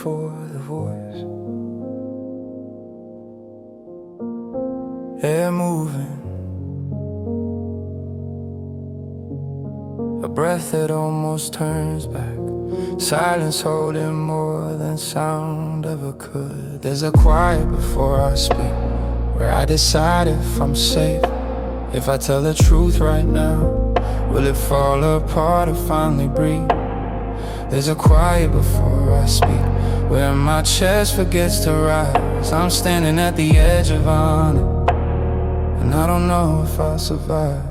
for the voice. Air moving, a breath that almost turns back. Silence holding more than sound ever could. There's a quiet before I speak, where I decide if I'm safe. If I tell the truth right now, will it fall apart or finally breathe? There's a quiet before I speak, where my chest forgets to rise. I'm standing at the edge of honor, and I don't know if I'll survive.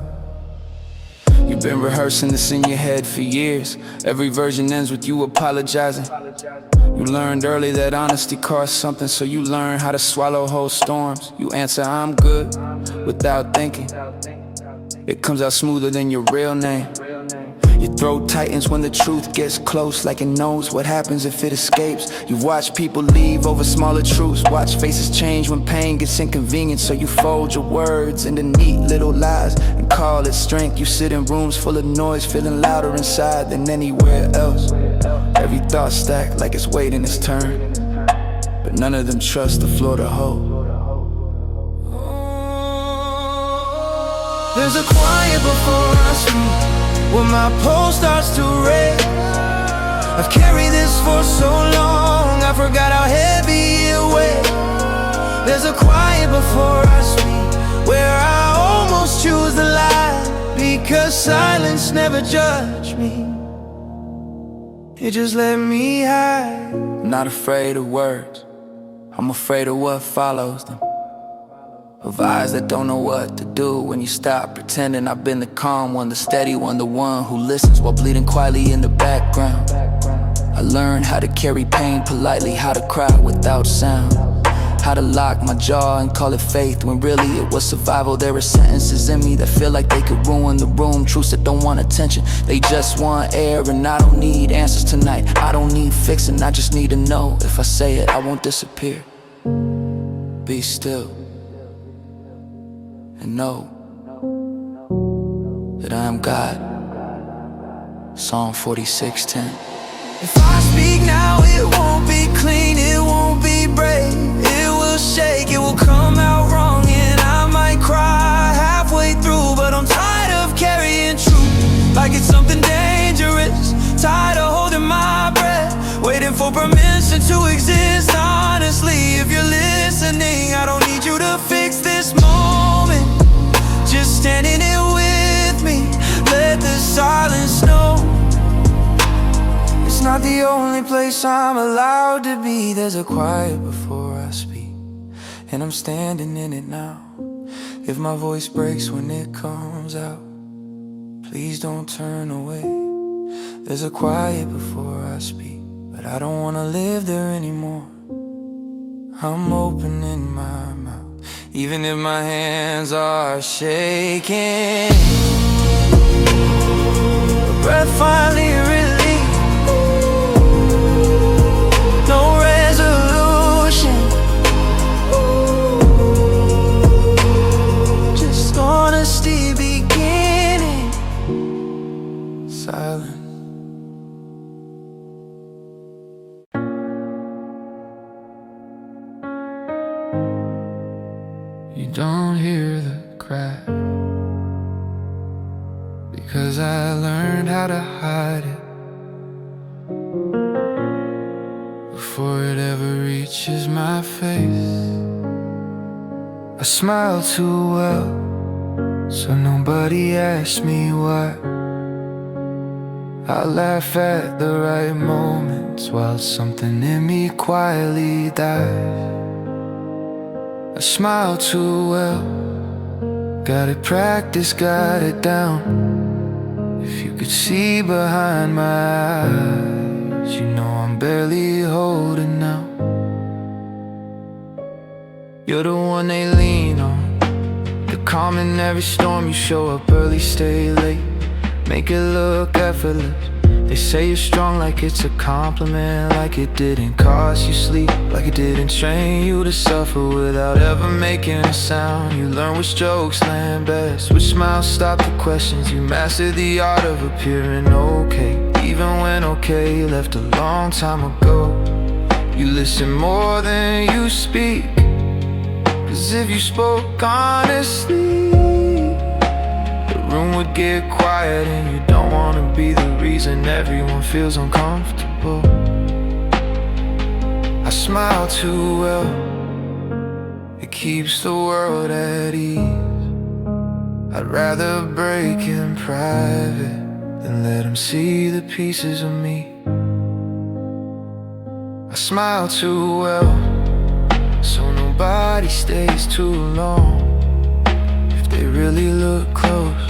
You've been rehearsing this in your head for years. Every version ends with you apologizing. You learned early that honesty costs something, so you learn how to swallow whole storms. You answer, I'm good, without thinking. It comes out smoother than your real name. Your throat tightens when the truth gets close, like it knows what happens if it escapes. You've watched people leave over smaller truths, watch faces change when pain gets inconvenient. So you fold your words into neat little lies and call it strength. You sit in rooms full of noise, feeling louder inside than anywhere else. Every thought stacked like it's waiting its turn, but none of them trust the floor to hold. There's a quiet before I speak, when my pulse starts to race. I've carried this for so long, I forgot how heavy it weighs. There's a quiet before I speak, where I almost choose the lie, because silence never judged me. It just let me hide. I'm not afraid of words, I'm afraid of what follows them. Of eyes that don't know what to do when you stop pretending. I've been the calm one, the steady one, the one who listens while bleeding quietly in the background. I learned how to carry pain politely, how to cry without sound, how to lock my jaw and call it faith when really it was survival. There are sentences in me that feel like they could ruin the room, truths that don't want attention, they just want air. And I don't need answers tonight, I don't need fixing, I just need to know if I say it, I won't disappear. Be still and know that I am God. Psalm 46:10. If I speak now, it won't be clean, it won't be brave. It will shake, it will come out wrong, and I might cry halfway through. But I'm tired of carrying truth like it's something dangerous, tired of holding my breath, waiting for permission to exist. Honestly, if you're listening, I don't need you to fix this moment, just standing here with me. Let the silence know it's not the only place I'm allowed to be. There's a quiet before I speak, and I'm standing in it now. If my voice breaks when it comes out, please don't turn away. There's a quiet before I speak, but I don't wanna live there anymore. I'm opening my mouth, even if my hands are shaking. The breath finally released, no resolution, just honesty beginning. Silence. You don't hear the crack, because I learned how to hide it before it ever reaches my face. I smile too well, so nobody asks me why. I laugh at the right moments while something in me quietly dies. I smile too well, got it practiced, got it down. If you could see behind my eyes, you know I'm barely holding out. You're the one they lean on, the calm in every storm. You show up early, stay late, make it look effortless. They say you're strong like it's a compliment, like it didn't cost you sleep, like it didn't train you to suffer without ever making a sound. You learn which jokes land best, which smiles stop the questions. You mastered the art of appearing okay, even when okay left a long time ago. You listen more than you speak, 'cause if you spoke honestly, the room would get quiet, and you don't wanna be the reason everyone feels uncomfortable. I smile too well, it keeps the world at ease. I'd rather break in private than let them see the pieces of me. I smile too well, so nobody stays too long. If they really look close,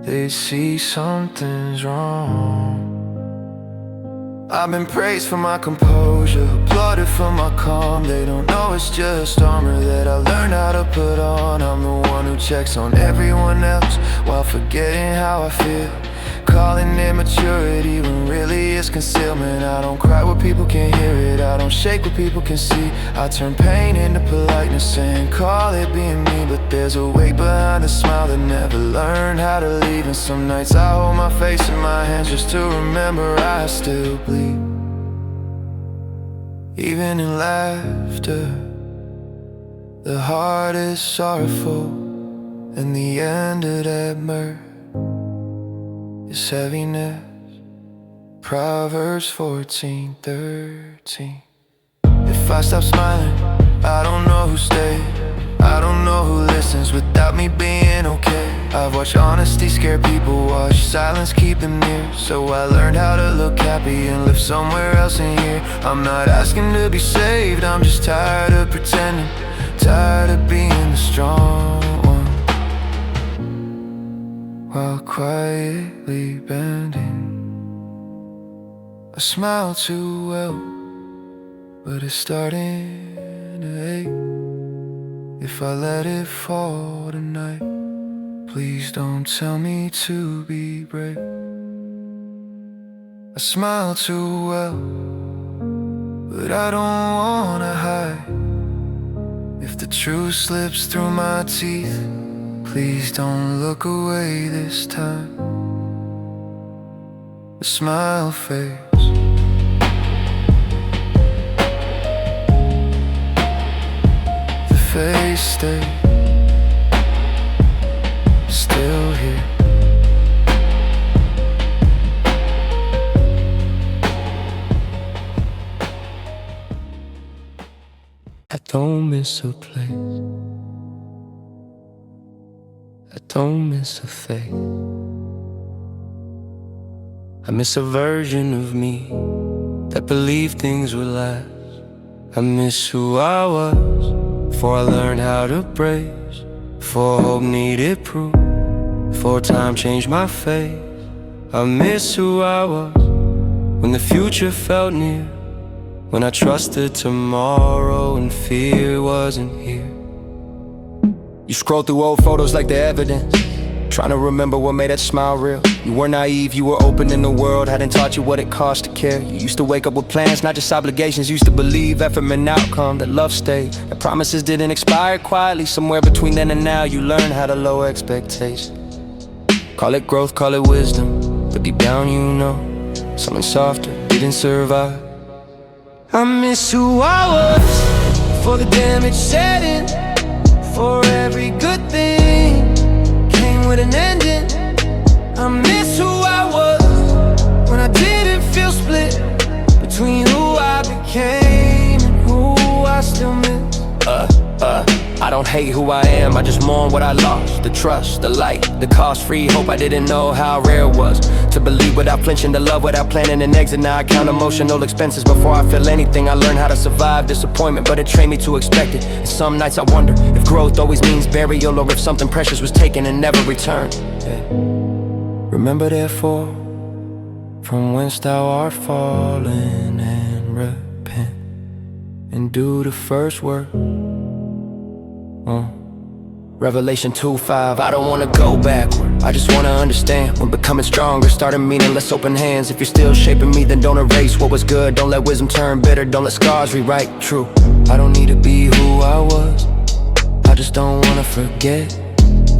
they see something's wrong. I've been praised for my composure, applauded for my calm. They don't know it's just armor that I learned how to put on. I'm the one who checks on everyone else while forgetting how I feel, calling it maturity when really it's concealment. I don't cry where people can't hear it, I don't shake what people can see. I turn pain into politeness and call it being me. But there's a weight behind a smile that never learned how to leave. And some nights I hold my face in my hands just to remember I still bleed. Even in laughter, the heart is sorrowful, and the end of that mirror is heaviness. Proverbs 14:13. If I stop smiling, I don't know who stays, I don't know who listens without me being okay. I've watched honesty scare people, watched silence keep them near. So I learned how to look happy and live somewhere else in here. I'm not asking to be saved, I'm just tired of pretending, tired of being the strong one while quietly bending. I smile too well, but it's starting to ache. If I let it fall tonight, please don't tell me to be brave. I smile too well, but I don't wanna hide. If the truth slips through my teeth, please don't look away this time. The smile fades, the face stays still here. I don't miss a place, I don't miss a face. I miss a version of me that believed things would last. I miss who I was before I learned how to brace, before hope needed proof, before time changed my face. I miss who I was when the future felt near, when I trusted tomorrow and fear wasn't here. You scroll through old photos like they're evidence, trying to remember what made that smile real. You were naive, you were open in the world, hadn't taught you what it cost to care. You used to wake up with plans, not just obligations. Used to believe effort meant outcome, that love stayed, that promises didn't expire quietly. Somewhere between then and now, you learn how to lower expectations. Call it growth, call it wisdom, but deep down you know something softer didn't survive. I miss who I was before the damage set in, for every good thing came with an ending. I miss who I was when I didn't feel split between who I became and who I still miss. I don't hate who I am, I just mourn what I lost. The trust, the light, the cost-free hope. I didn't know how rare it was to believe without flinching, to love without planning an exit. Now I count emotional expenses before I feel anything. I learned how to survive disappointment, but it trained me to expect it. And some nights I wonder if growth always means burial, or if something precious was taken and never returned. Remember therefore, from whence thou art fallen, and repent, and do the first work. Revelation 2:5. I don't wanna go backward, I just wanna understand. When becoming stronger started meaning less open hands. If you're still shaping me, then don't erase what was good. Don't let wisdom turn bitter, don't let scars rewrite true. I don't need to be who I was, I just don't wanna forget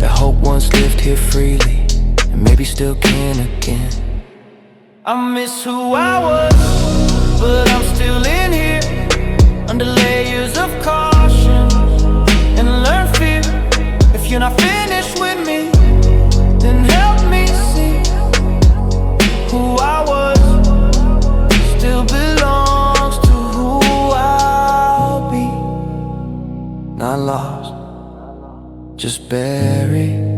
that hope once lived here freely, and maybe still can again. I miss who I was but I'm still in here, under layers of caution, and learn fear. If you're not finished with me, then help me see who I was still belongs to who I'll be. Not lost, just buried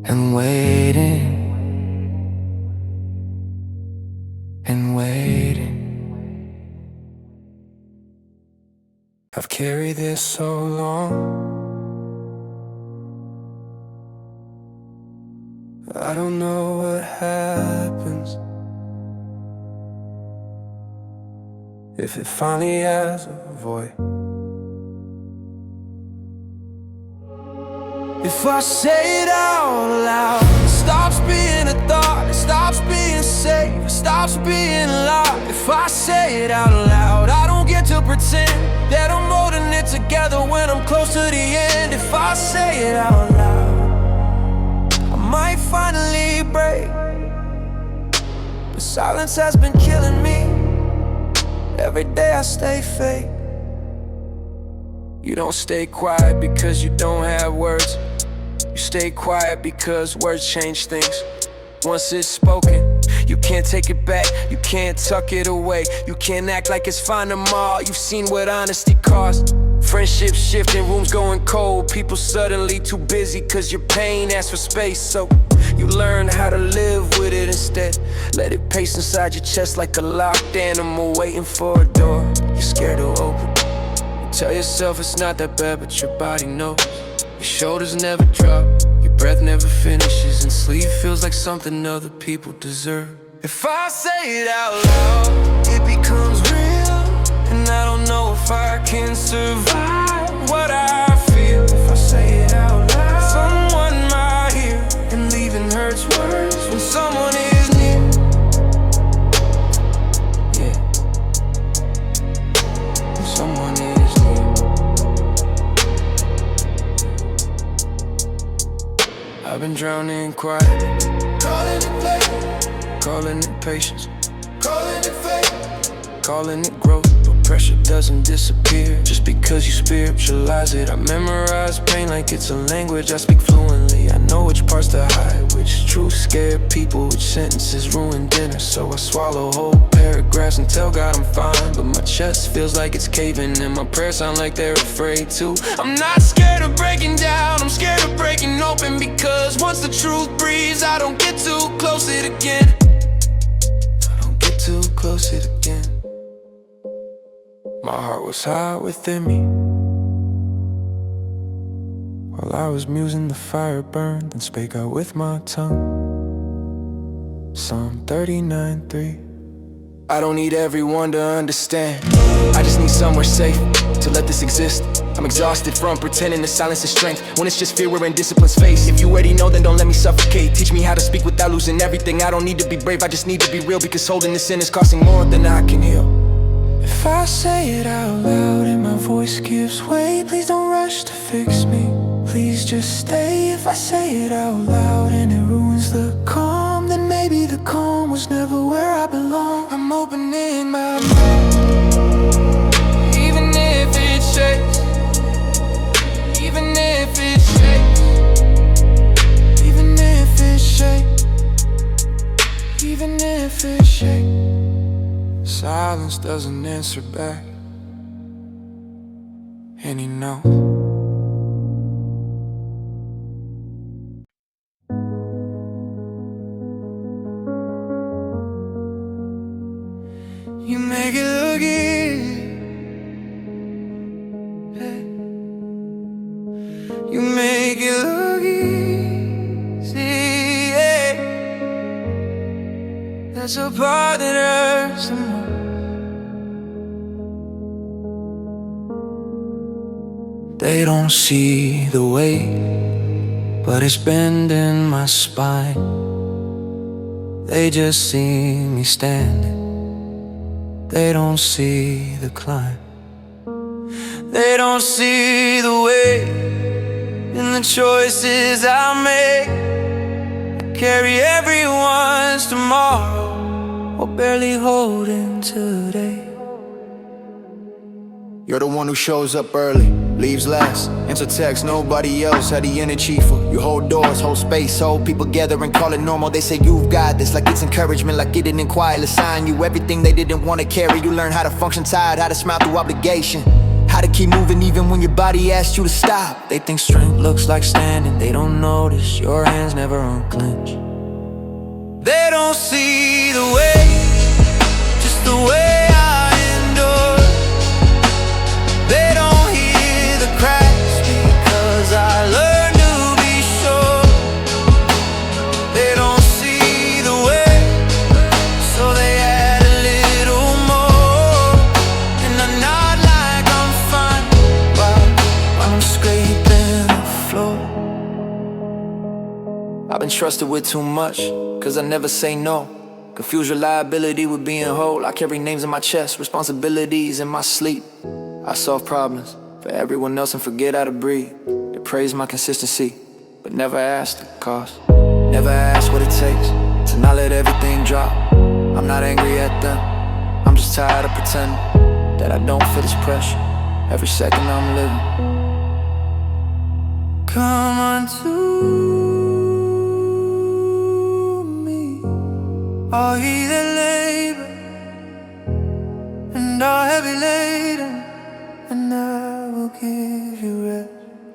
and waiting and waiting. I've carried this so long, I don't know what happens if it finally has a voice. If I say it out loud, it stops being a thought, it stops being safe, it stops being loud. If I say it out loud, I don't get to pretend that I'm holding it together when I'm close to the end. If I say it out loud, I might finally break, but silence has been killing me. Every day I stay fake. You don't stay quiet because you don't have words. You stay quiet because words change things. Once it's spoken, you can't take it back, you can't tuck it away, you can't act like it's fine tomorrow. You've seen what honesty costs. Friendships shifting, rooms going cold, people suddenly too busy cause your pain asks for space. So you learn how to live with it instead. Let it pace inside your chest like a locked animal waiting for a door you're scared to open. You tell yourself it's not that bad, but your body knows. Your shoulders never drop, your breath never finishes, and sleep feels like something other people deserve. If I say it out loud, it becomes real, and I don't know if I can survive what I feel. If I say it out loud, someone might hear, and leaving hurts worse when someone is near. Yeah, when someone is near. I've been drowning quietly, calling it play, calling it patience, calling it fate, calling it growth. But pressure doesn't disappear just because you spiritualize it. I memorize pain like it's a language I speak fluently. I know which parts to hide, which truths scare people, which sentences ruin dinner. So I swallow whole paragraphs and tell God I'm fine, but my chest feels like it's caving and my prayers sound like they're afraid too. I'm not scared of breaking down, I'm scared of breaking open, because once the truth breathes, I don't get too close to it again. I don't get too close to it again. My heart was hot within me while I was musing, the fire burned and spake out with my tongue. Psalm 39:3. I don't need everyone to understand, I just need somewhere safe to let this exist. I'm exhausted from pretending the silence is strength when it's just fear we're in discipline's face. If you already know, then don't let me suffocate. Teach me how to speak without losing everything. I don't need to be brave, I just need to be real, because holding this in is costing more than I can heal. If I say it out loud and my voice gives way, please don't rush to fix me, please just stay. If I say it out loud and it ruins the calm, then maybe the calm was never where I belong. I'm opening my mouth, even if it shakes, even if it shakes, even if it shakes, even if it shakes. Silence doesn't answer back, and he knows. You make it look easy, hey. You make it look easy, yeah. That's a part that hurts the most. They don't see the weight, but it's bending my spine. They just see me standing, they don't see the climb. They don't see the weight in the choices I make. I carry everyone's tomorrow barely holding today. You're the one who shows up early, leaves last, answer text, nobody else had the energy for. You hold doors, hold space, hold people gather and call it normal. They say you've got this, like it's encouragement, like it didn't quietly sign you everything they didn't want to carry. You learn how to function tired, how to smile through obligation, how to keep moving even when your body asks you to stop. They think strength looks like standing, they don't notice your hands never unclench. They don't see the way, just the way I endure. They don't hear the cracks because I learned to be sure. They don't see the way, so they add a little more. And I nod like I'm fine while I'm scraping the floor. I've been trusted with too much, cause I never say no. Confuse reliability with being whole. I carry names in my chest, responsibilities in my sleep. I solve problems for everyone else and forget how to breathe. They praise my consistency, but never ask the cost. Never ask what it takes to not let everything drop. I'm not angry at them, I'm just tired of pretending that I don't feel this pressure every second I'm living. Come unto me, all ye that labor and are heavy laden, and I will give you rest.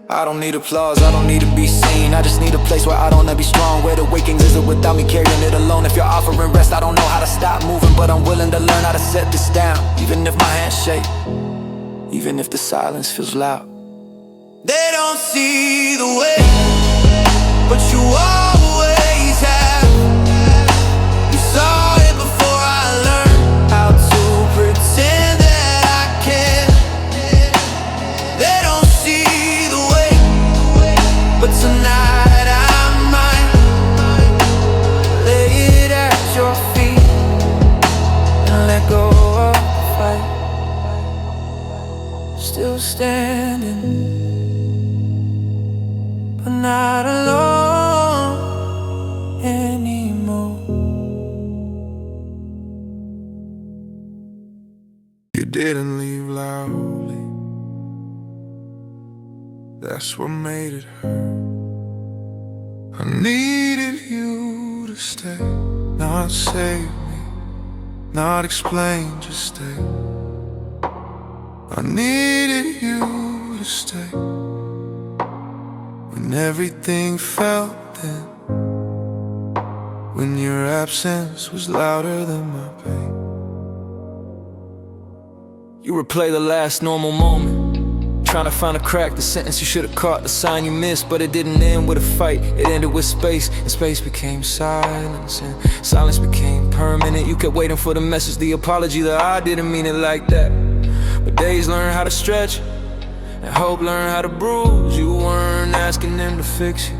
I don't need applause, I don't need to be seen. I just need a place where I don't have to be strong, where the wakings isn't without me carrying it alone. If you're offering rest, I don't know how to stop moving, but I'm willing to learn how to set this down. Even if my hands shake, even if the silence feels loud. They don't see the way, but you always have. You saw it before I learned how to pretend that I can. They don't see the way, but tonight I might lay it at your feet and let go of the fight. Still standing, but not alone anymore. You didn't leave loudly, that's what made it hurt. I needed you to stay, not save me, not explain, just stay. I needed you to stay when everything felt thin, when your absence was louder than my pain. You replay the last normal moment, trying to find a crack, the sentence you should have caught, the sign you missed, but it didn't end with a fight. It ended with space, and space became silence, and silence became permanent. You kept waiting for the message, the apology that I didn't mean it like that. But days learn how to stretch, and hope learned how to bruise. You weren't asking them to fix you,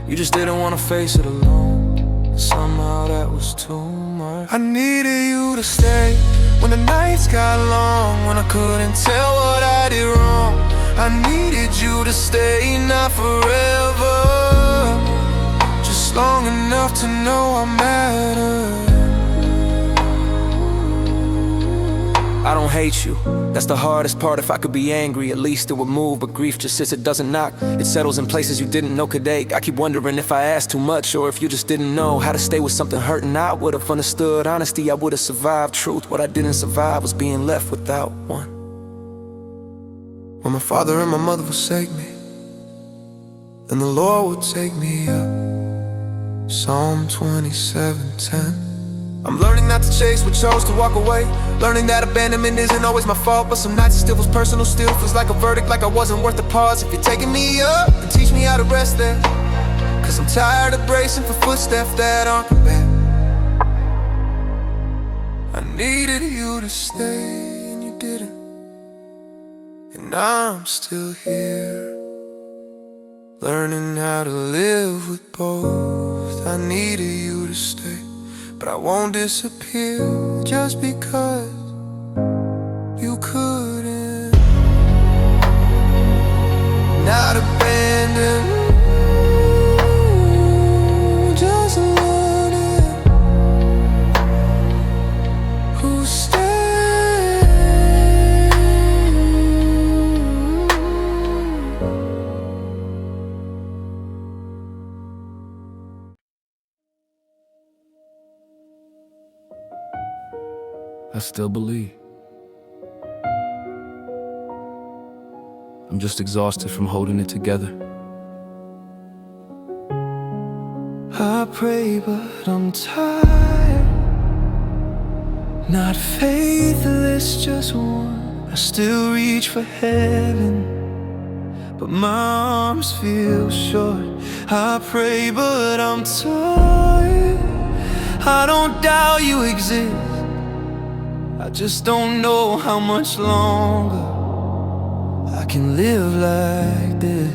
you just didn't want to face it alone. Somehow that was too much. I needed you to stay when the nights got long, when I couldn't tell what I did wrong. I needed you to stay, not forever, just long enough to know I mattered. I don't hate you, that's the hardest part. If I could be angry, at least it would move. But grief just sits, it doesn't knock. It settles in places you didn't know could ache. I keep wondering if I asked too much, or if you just didn't know how to stay with something hurting. I would've understood honesty, I would've survived truth. What I didn't survive was being left without one. When my father and my mother forsake me, then the Lord will take me up. Psalm 27:10. I'm learning not to chase what chose to walk away, learning that abandonment isn't always my fault. But some nights it still feels personal, still feels like a verdict, like I wasn't worth the pause. If you're taking me up, then teach me how to rest there, cause I'm tired of bracing for footsteps that aren't prepared. I needed you to stay, and you didn't, and I'm still here, learning how to live with both. I needed you to stay, but I won't disappear just because you couldn't. Not abandon, just learning still believe. I'm just exhausted from holding it together. I pray, but I'm tired. Not faithless, just one. I still reach for heaven, but my arms feel short. I pray, but I'm tired. I don't doubt you exist, I just don't know how much longer I can live like this.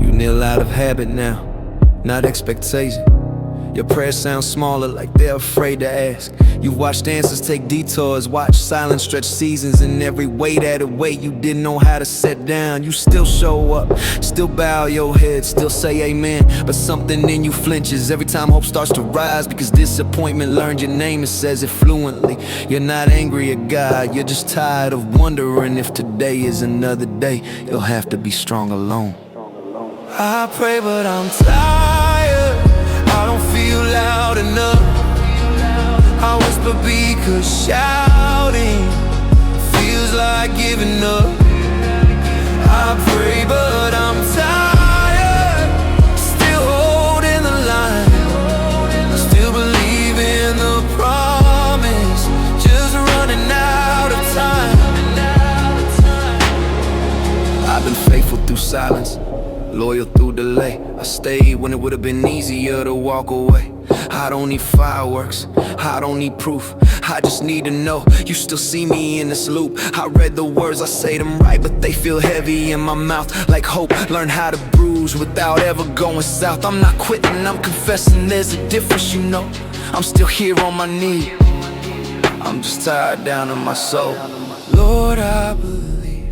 You kneel out of habit now, not expectation. Your prayers sound smaller, like they're afraid to ask. You watched answers take detours, watch silence stretch seasons. In every weight added weight you didn't know how to set down. You still show up, still bow your head, still say amen. But something in you flinches every time hope starts to rise, because disappointment learned your name and says it fluently. You're not angry at God, you're just tired of wondering if today is another day. You'll have to be strong alone. I pray, but I'm tired. I don't feel loud enough. I whisper because shouting feels like giving up. I pray, but I'm tired. Still holding the line, still believing the promise, just running out of time. I've been faithful through silence, loyal through delay. I stayed when it would have been easier to walk away. I don't need fireworks, I don't need proof, I just need to know you still see me in this loop. I read the words, I say them right, but they feel heavy in my mouth, like hope learned how to bruise without ever going south. I'm not quitting, I'm confessing there's a difference, you know. I'm still here on my knee, I'm just tired down in my soul. Lord, I believe,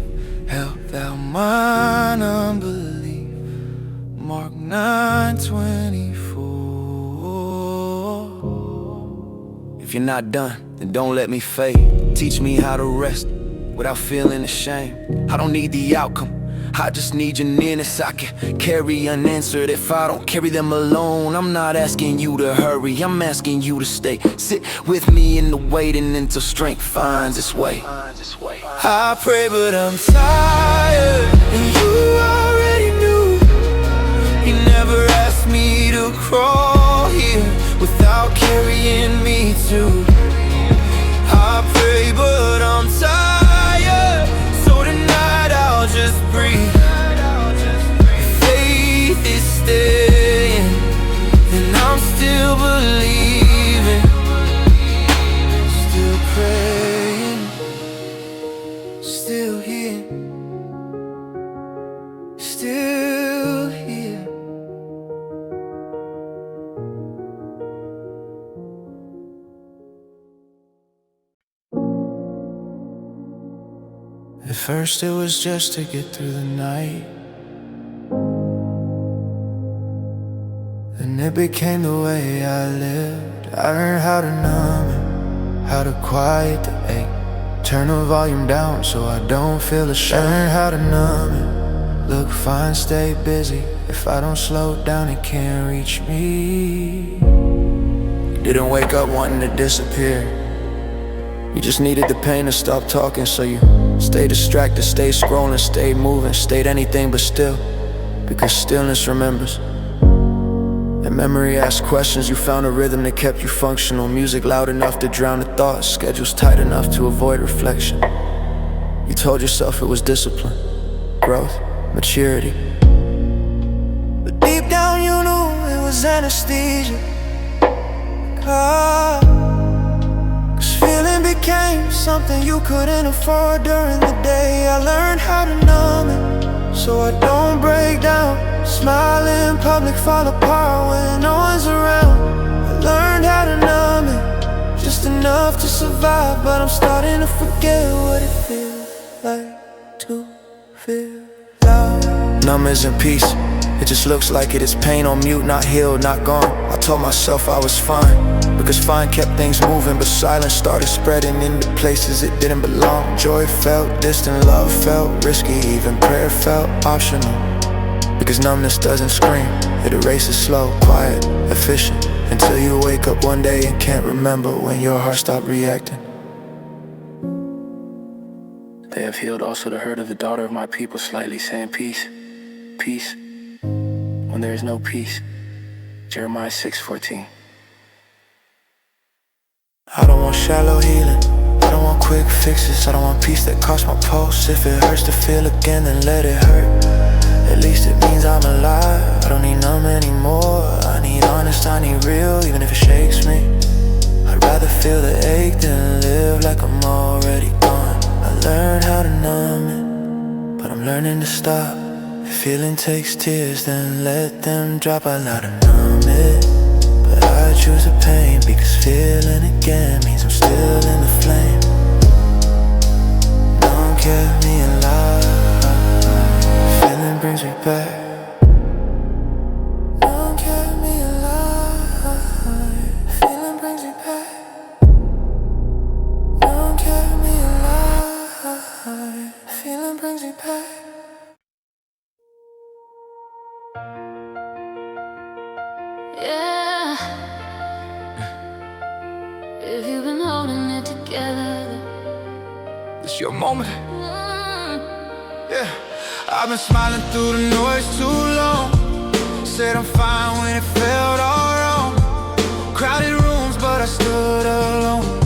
help thou mine unbelief. Mark 9:24. If you're not done, then don't let me fade. Teach me how to rest without feeling ashamed. I don't need the outcome, I just need your nearness. I can carry unanswered if I don't carry them alone. I'm not asking you to hurry, I'm asking you to stay. Sit with me in the waiting until strength finds its way. I pray, but I'm tired, and you already knew. You never asked me to crawl here without carrying me too. I pray, but I'm tired, so tonight I'll just breathe. Faith is staying, and I'm still believing, still praying, still here, still here. At first it was just to get through the night, then it became the way I lived. I learned how to numb it, how to quiet the ache, turn the volume down so I don't feel ashamed. Learn how to numb it, look fine, stay busy. If I don't slow down, it can't reach me. You didn't wake up wanting to disappear, you just needed the pain to stop talking, so you stay distracted, stay scrolling, stay moving, stayed anything but still, because stillness remembers. And memory asks questions. You found a rhythm that kept you functional, music loud enough to drown the thoughts, schedules tight enough to avoid reflection. You told yourself it was discipline, growth, maturity, but deep down you knew it was anesthesia. Cause feeling became something you couldn't afford during the day. I learned how to numb it, so I don't break down. Smile in public, fall apart when no one's around. I learned how to numb it, just enough to survive. But I'm starting to forget what it feels like to feel loud. Numb isn't peace, it just looks like it is pain on mute, not healed, not gone. I told myself I was fine, because fine kept things moving, but silence started spreading into places it didn't belong. Joy felt distant, love felt risky, even prayer felt optional. Because numbness doesn't scream, it erases slow, quiet, efficient. Until you wake up one day and can't remember when your heart stopped reacting. They have healed also the hurt of the daughter of my people slightly, saying peace, peace, when there is no peace. Jeremiah 6:14. I don't want shallow healing, I don't want quick fixes, I don't want peace that costs my pulse. If it hurts to feel again, then let it hurt. At least it means I'm alive. I don't need numb anymore. I need honest, I need real, even if it shakes me. I'd rather feel the ache than live like I'm already gone. I learned how to numb it, but I'm learning to stop. If feeling takes tears, then let them drop. I know to numb it, but I choose the pain, because feeling again means I'm still in the flame. Numb kept me alive. Feeling brings me back. Numb kept me alive. Feeling brings me back. Numb kept me alive. Feeling brings me back. Yeah. If you've been holding it together, It's your moment. Yeah. I've been smiling through the noise too long. Said I'm fine when it felt all wrong. Crowded rooms, but I stood alone.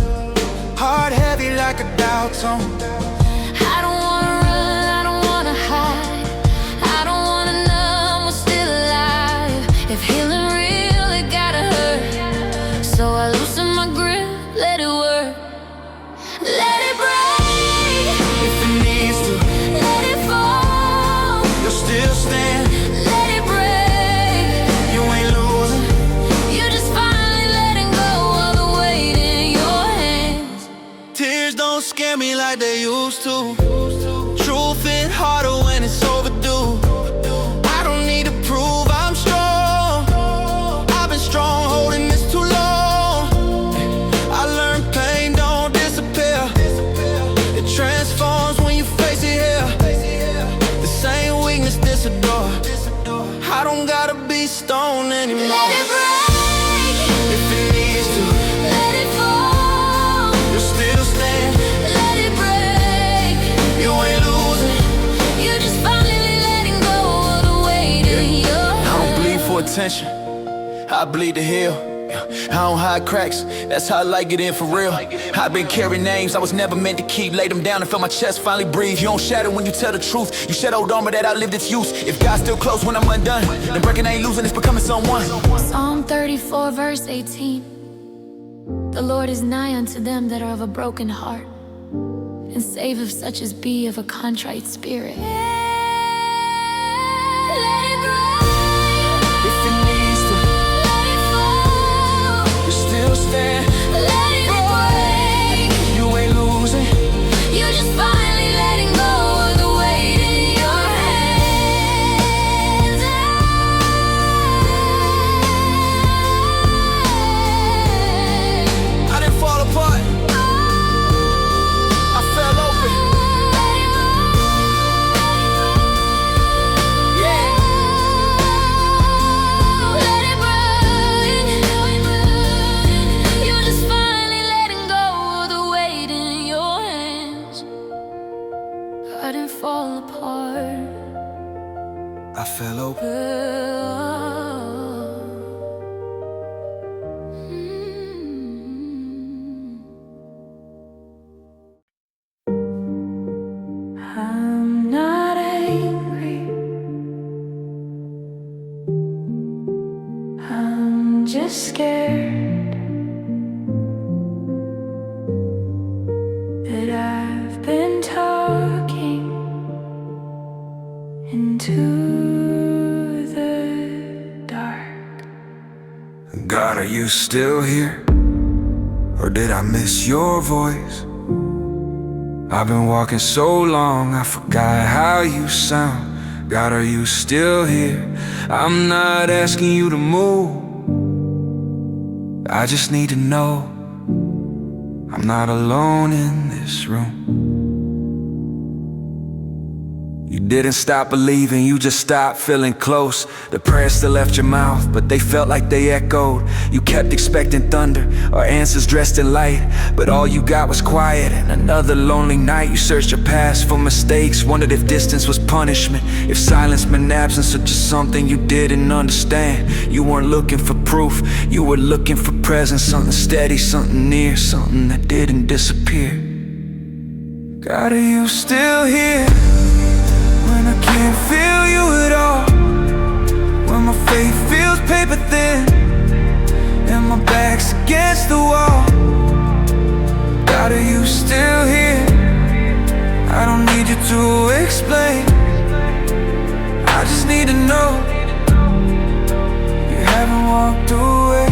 Heart heavy like a dial tone. I don't wanna run, I don't wanna hide, I don't wanna numb, we're still alive. If healing real, it gotta hurt. So I loosen my grip, let it work. Let it break, If it needs to, let it fall. you'll still stand. Let it break, You ain't losing. you're just finally letting go of the weight in your hands. Tears don't scare me like they used to. Truth hit harder when it's overdue. I don't need to prove I'm strong. I've been strong holding this too long. I learned pain don't disappear. It transforms when you face it here. The same weakness, this a door. I don't gotta be stone anymore. Let it break, If it needs to, let it fall. you'll still stand. Let it break, You ain't losing. you're just finally letting go of the weight in your I don't hands. bleed for attention, I bleed to heal. I don't hide cracks, that's how I like it in for real. I've been carrying names I was never meant to keep. Laid them down and felt my chest finally breathe. You don't shatter when you tell the truth. You shed old armor that outlived its use. If God's still close when I'm undone, then breaking ain't losing, it's becoming someone. Psalm 34 verse 18. The Lord is nigh unto them that are of a broken heart, and saveth such as be of a contrite spirit. Let it break, If it needs to, let it fall. you still stand. Let it break, You ain't losing. you're just finally letting go of the weight in your hands. I didn't fall apart, I fell open. Yeah. Let it break, you're just finally letting go of the weight in your hands. I didn't fall apart. I fell open. I'm not angry, I'm just scared that I've been talking into the dark. God, are you still here? Or did I miss your voice? I've been walking so long, I forgot how you sound. God, are you still here? I'm not asking you to move, I just need to know I'm not alone in this room. You didn't stop believing, you just stopped feeling close. The prayers still left your mouth, but they felt like they echoed. You kept expecting thunder or answers dressed in light, but all you got was quiet and another lonely night. You searched your past for mistakes, wondered if distance was punishment, if silence meant absence or just something you didn't understand. You weren't looking for proof, you were looking for presence, something steady, something near, something that didn't disappear. God, are you still here? When I can't feel you at all, when my faith feels paper thin and my back's against the wall. God, are you still here? I don't need you to explain, I just need to know you haven't walked away.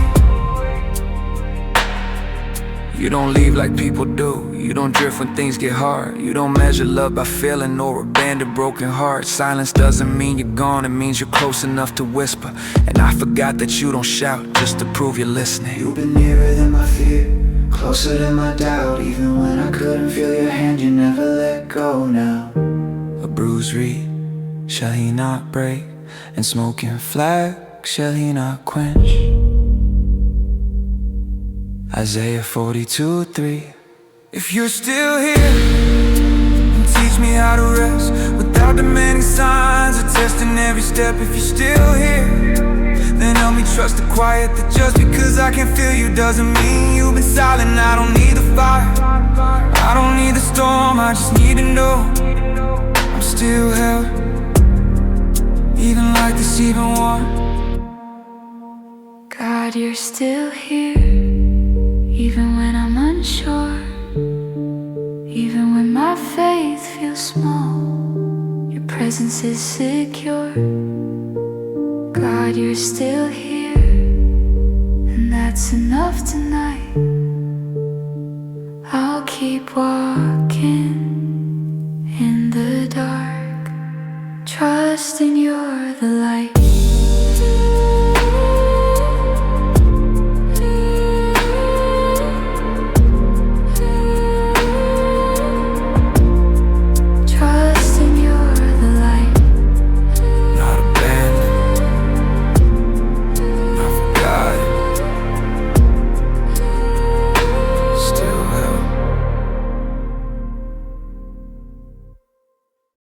You don't leave like people do, you don't drift when things get hard. You don't measure love by feeling or abandon broken hearts. Silence doesn't mean you're gone, it means you're close enough to whisper. And I forgot that you don't shout just to prove you're listening. You've been nearer than my fear, closer than my doubt. Even when I couldn't feel your hand, you never let go now. A bruised reed, shall he not break? And smoking flags, shall he not quench? Isaiah 42:3. If you're still here, then teach me how to rest without demanding signs or testing every step. If you're still here, then help me trust the quiet, that just because I can feel you doesn't mean you've been silent. I don't need the fire, I don't need the storm, I just need to know I'm still held, even like this, even warm. God, you're still here, even when I'm unsure, even when my faith feels small, your presence is secure. God, you're still here, and that's enough tonight. I'll keep walking in the dark, trusting you're the light.